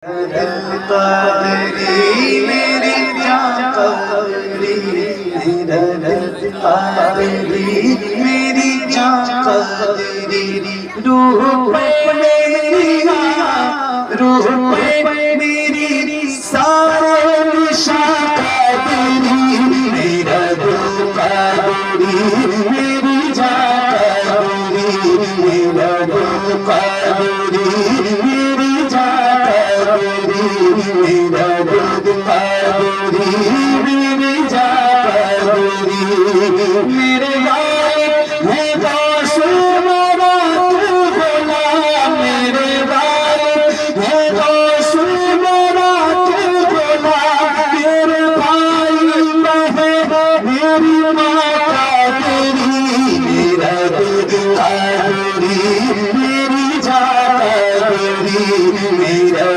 कदरी मेरी जान कदरी मेरी जान कदरी रूह मेरी सारे निशान कदरी मेरा रूह कदरी मेरी जान कदरी मेरा रूह कदरी मेरी जान मेरा